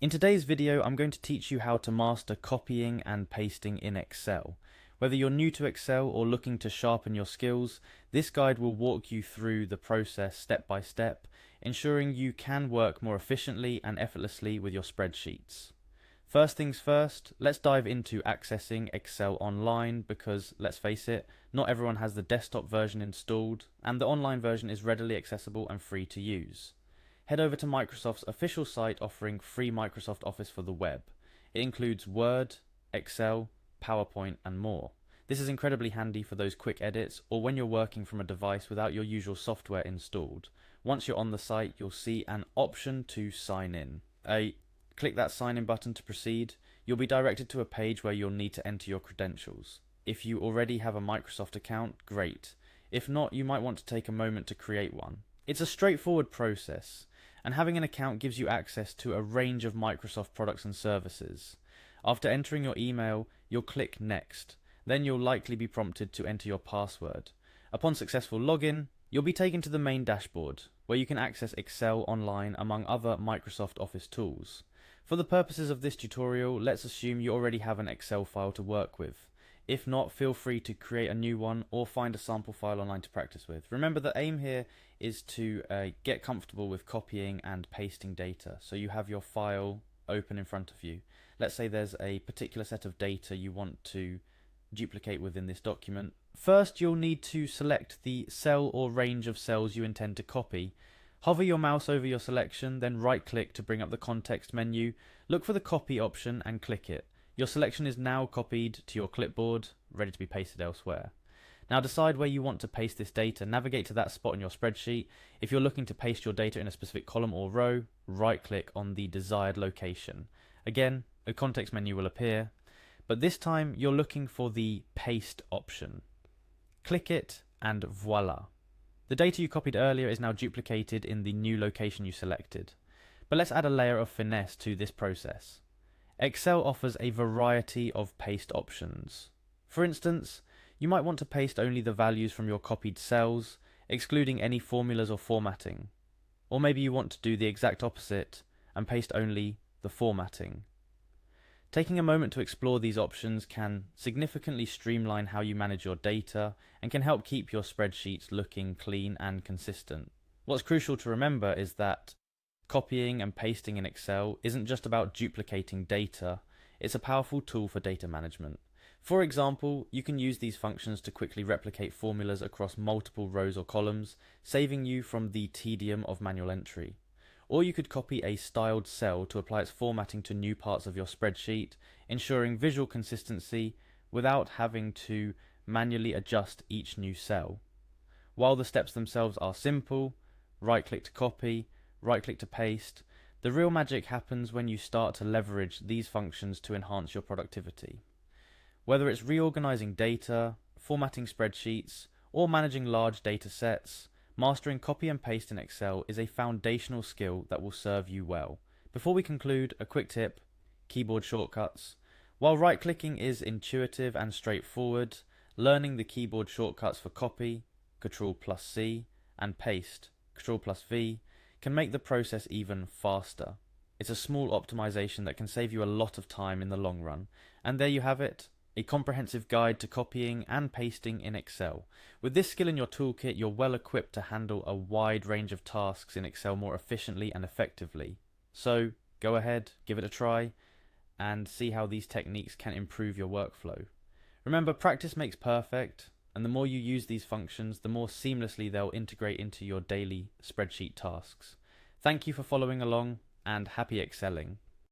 In today's video, I'm going to teach you how to master copying and pasting in Excel. Whether you're new to Excel or looking to sharpen your skills, this guide will walk you through the process step by step, ensuring you can work more efficiently and effortlessly with your spreadsheets. First things first, let's dive into accessing Excel online because, let's face it, not everyone has the desktop version installed, and the online version is readily accessible and free to use. Head over to Microsoft's official site offering free Microsoft Office for the web. It includes Word, Excel, PowerPoint, and more. This is incredibly handy for those quick edits or when you're working from a device without your usual software installed. Once you're on the site, you'll see an option to sign in. Click that sign in button to proceed. You'll be directed to a page where you'll need to enter your credentials. If you already have a Microsoft account, great. If not, you might want to take a moment to create one. It's a straightforward process, and having an account gives you access to a range of Microsoft products and services. After entering your email, you'll click Next. Then you'll likely be prompted to enter your password. Upon successful login, you'll be taken to the main dashboard, where you can access Excel online among other Microsoft Office tools. For the purposes of this tutorial, let's assume you already have an Excel file to work with. If not, feel free to create a new one or find a sample file online to practice with. Remember, the aim here is to get comfortable with copying and pasting data, so you have your file open in front of you. Let's say there's a particular set of data you want to duplicate within this document. First, you'll need to select the cell or range of cells you intend to copy. Hover your mouse over your selection, then right-click to bring up the context menu. Look for the copy option and click it. Your selection is now copied to your clipboard, ready to be pasted elsewhere. Now decide where you want to paste this data. Navigate to that spot in your spreadsheet. If you're looking to paste your data in a specific column or row, right-click on the desired location. Again, a context menu will appear, but this time you're looking for the Paste option. Click it and voila. The data you copied earlier is now duplicated in the new location you selected. But let's add a layer of finesse to this process. Excel offers a variety of paste options. For instance, you might want to paste only the values from your copied cells, excluding any formulas or formatting. Or maybe you want to do the exact opposite and paste only the formatting. Taking a moment to explore these options can significantly streamline how you manage your data and can help keep your spreadsheets looking clean and consistent. What's crucial to remember is that copying and pasting in Excel isn't just about duplicating data, it's a powerful tool for data management. For example, you can use these functions to quickly replicate formulas across multiple rows or columns, saving you from the tedium of manual entry. Or you could copy a styled cell to apply its formatting to new parts of your spreadsheet, ensuring visual consistency without having to manually adjust each new cell. While the steps themselves are simple, right-click to copy, right-click to paste, the real magic happens when you start to leverage these functions to enhance your productivity. Whether it's reorganizing data, formatting spreadsheets, or managing large data sets, mastering copy and paste in Excel is a foundational skill that will serve you well. Before we conclude, a quick tip: keyboard shortcuts. While right-clicking is intuitive and straightforward, learning the keyboard shortcuts for copy, Ctrl+C, and paste, Ctrl+V, can make the process even faster. It's a small optimization that can save you a lot of time in the long run. And there you have it, a comprehensive guide to copying and pasting in Excel. With this skill in your toolkit, you're well equipped to handle a wide range of tasks in Excel more efficiently and effectively. So go ahead, give it a try, and see how these techniques can improve your workflow. Remember, practice makes perfect, and the more you use these functions, the more seamlessly they'll integrate into your daily spreadsheet tasks. Thank you for following along, and happy excelling.